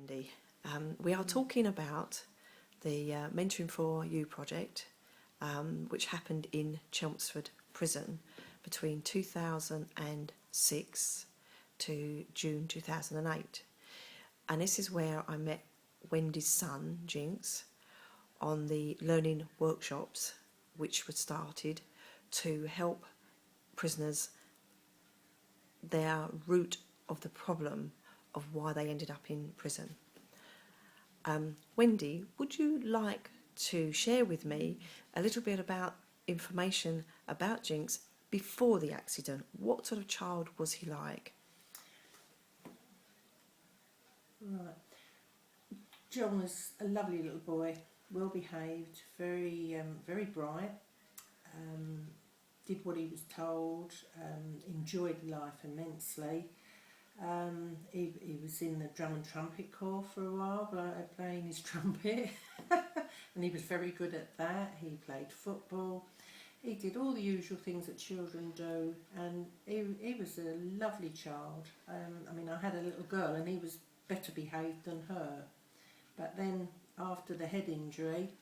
Wendy. We are talking about the Mentoring for You project, which happened in Chelmsford Prison between 2006 to June 2008. And this is where I met Wendy's son, Jinx, on the learning workshops which were started to help prisoners their root of the problem of why they ended up in prison. Wendy, would you like to share with me a little bit about information about Jinx before the accident? What sort of child was he like? Right. John was a lovely little boy, well behaved, very bright, did what he was told, enjoyed life immensely. He was in the drum and trumpet corps for a while, playing his trumpet, and he was very good at that. He played football. He did all the usual things that children do, and he was a lovely child. I mean, I had a little girl, and he was better behaved than her. But then, after the head injury,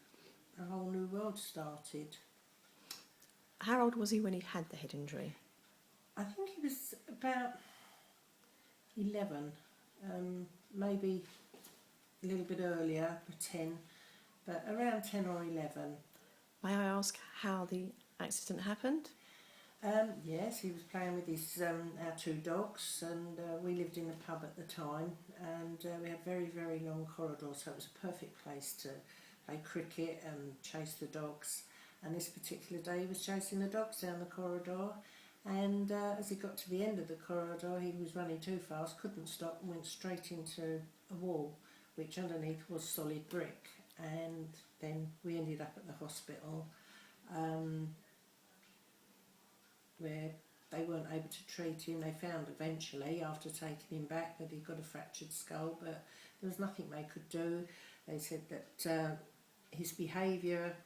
a whole new world started. How old was he when he had the head injury? I think he was about 11, maybe a little bit earlier, 10, but around 10 or 11. May I ask how the accident happened? Yes, he was playing with his our two dogs, and we lived in a pub at the time, and we had very long corridors, so it was a perfect place to play cricket and chase the dogs. And this particular day he was chasing the dogs down the corridor, and as he got to the end of the corridor he was running too fast, couldn't stop, and went straight into a wall which underneath was solid brick. And then we ended up at the hospital, where they weren't able to treat him. They found eventually, after taking him back, that he'd got a fractured skull, but there was nothing they could do. They said that his behaviour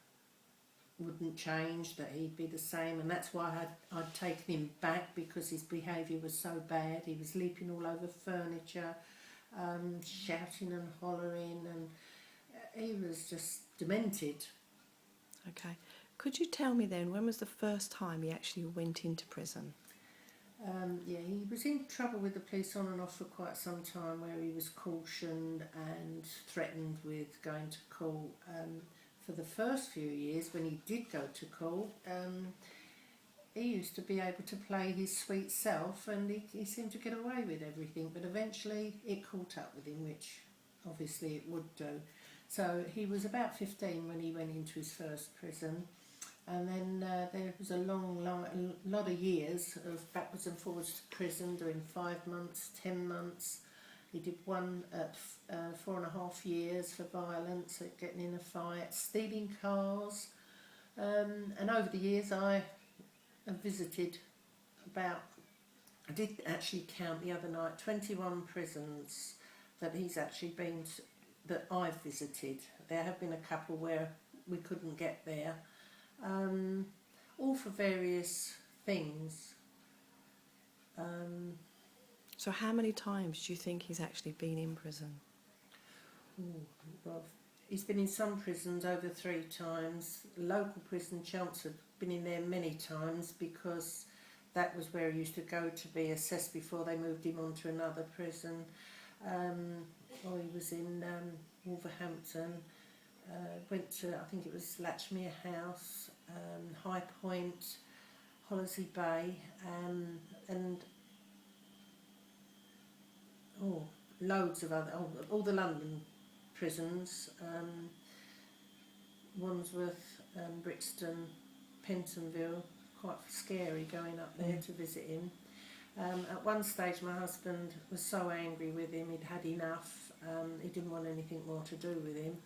wouldn't change, that he'd be the same, and that's why I'd taken him back, because his behaviour was so bad. He was leaping all over furniture, shouting and hollering, and he was just demented. Okay. Could you tell me then, when was the first time he actually went into prison? Yeah, he was in trouble with the police on and off for quite some time, where he was cautioned and threatened with going to court. For the first few years, when he did go to court, he used to be able to play his sweet self, and he seemed to get away with everything, but eventually it caught up with him, which obviously it would do. So he was about 15 when he went into his first prison, and then there was a lot of years of backwards and forwards to prison, doing 5 months, 10 months. He did one at 4.5 years for violence, at getting in a fight, stealing cars. And over the years I have visited I did actually count the other night, 21 prisons that he's actually been to, that I've visited. There have been a couple where we couldn't get there, all for various things. So how many times do you think he's actually been in prison? Well, he's been in some prisons over 3 times. Local prison, Chelmsford, been in there many times, because that was where he used to go to be assessed before they moved him on to another prison. He was in Wolverhampton, went to, I think it was Latchmere House, High Point, Hollesley Bay, and loads of other, all the London prisons, Wandsworth, Brixton, Pentonville. Quite scary going up there to visit him. At one stage my husband was so angry with him, he'd had enough, he didn't want anything more to do with him,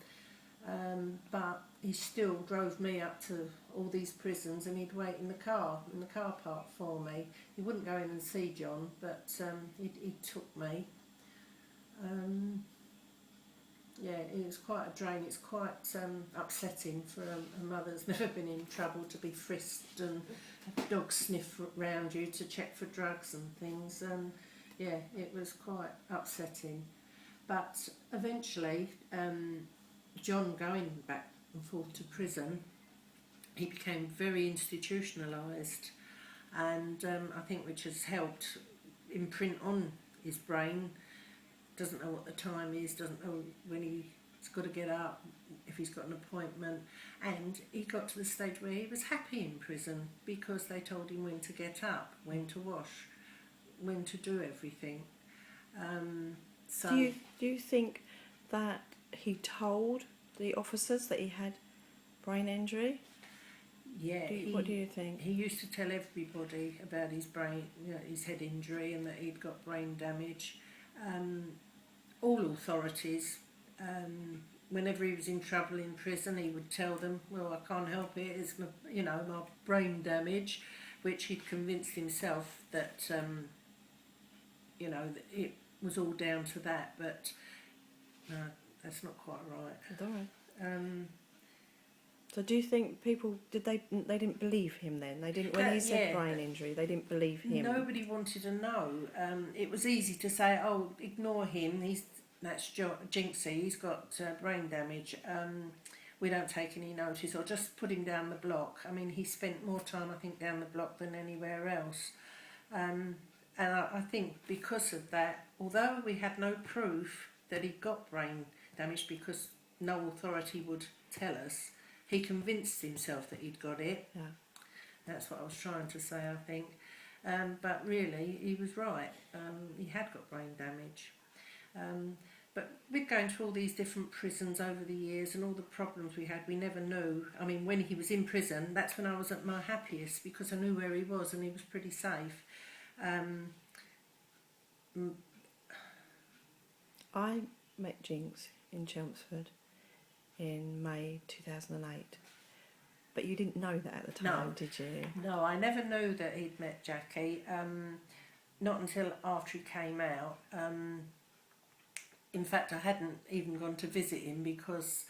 but he still drove me up to all these prisons, and he'd wait in the car park for me. He wouldn't go in and see John, but he took me. Yeah, it was quite a drain. It's quite upsetting for a mother that's never been in trouble to be frisked and have dogs sniff round you to check for drugs and things. Yeah, it was quite upsetting. But eventually, John going back and forth to prison, he became very institutionalised, and I think which has helped imprint on his brain. Doesn't know what the time is, doesn't know when he's got to get up, if he's got an appointment, and he got to the stage where he was happy in prison because they told him when to get up, when to wash, when to do everything. So Do you think that he told the officers that he had brain injury? yeah, What do you think? he used to tell everybody about his brain, his head injury, and that he'd got brain damage. All authorities, whenever he was in trouble in prison, he would tell them, "Well, I can't help it. It's my, my brain damage," which he'd convinced himself that, that it was all down to that. But no, that's not quite right. All right. So do you think people they didn't believe him then? They didn't when he said brain injury. They didn't believe him. Nobody wanted to know. It was easy to say, "Oh, ignore him. That's jinxy. He's got brain damage. We don't take any notice, or just put him down the block." I mean, he spent more time, I think, down the block than anywhere else. And I think because of that, although we had no proof that he got brain damage because no authority would tell us, he convinced himself that he'd got it. Yeah. That's what I was trying to say, I think. But really, he was right. He had got brain damage. But with going to all these different prisons over the years and all the problems we had, we never knew. I mean, when he was in prison, that's when I was at my happiest because I knew where he was and he was pretty safe. I met Jinx in Chelmsford in May 2008. But you didn't know that at the time, did you? No, I never knew that he'd met Jackie. Not until after he came out. In fact, I hadn't even gone to visit him because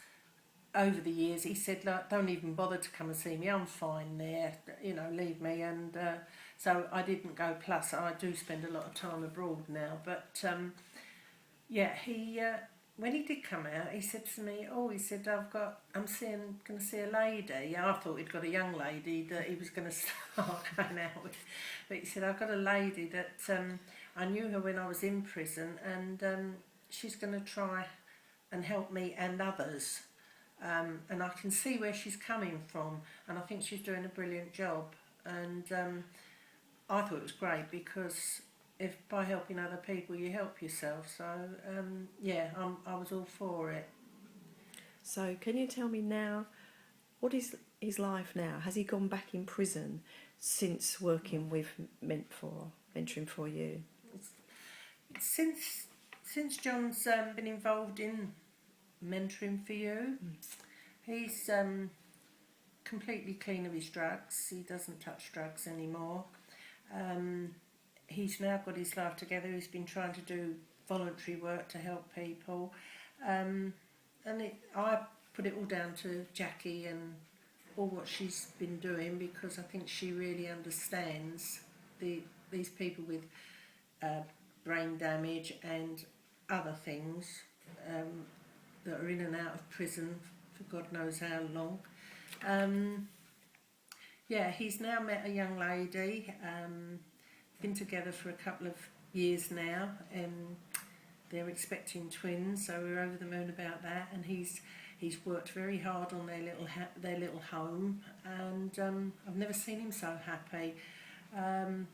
over the years he said, "Like, don't even bother to come and see me. I'm fine there. Leave me." And so I didn't go. Plus, I do spend a lot of time abroad now. But he. When he did come out, he said to me, "Oh," he said, "I'm going to see a lady." I thought he'd got a young lady that he was going to start going out with, but he said, "I've got a lady that I knew her when I was in prison, and she's going to try and help me and others, and I can see where she's coming from, and I think she's doing a brilliant job." And I thought it was great because if by helping other people you help yourself, so I was all for it. So can you tell me now, what is his life now? Has he gone back in prison since working with mentoring for you? Since John's been involved in mentoring for you, he's completely clean of his drugs. He doesn't touch drugs anymore. He's now got his life together. He's been trying to do voluntary work to help people. I put it all down to Jackie and all what she's been doing because I think she really understands these people with brain damage and other things that are in and out of prison for God knows how long. He's now met a young lady. Been together for a couple of years now, and they're expecting twins, so we're over the moon about that. And he's worked very hard on their little home, and I've never seen him so happy.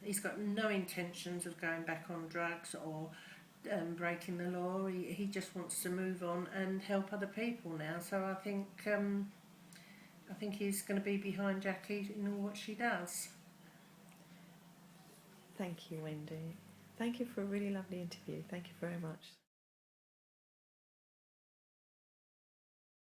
He's got no intentions of going back on drugs or breaking the law. He just wants to move on and help other people now. So I think he's going to be behind Jackie in all what she does. Thank you, Wendy. Thank you for a really lovely interview. Thank you very much.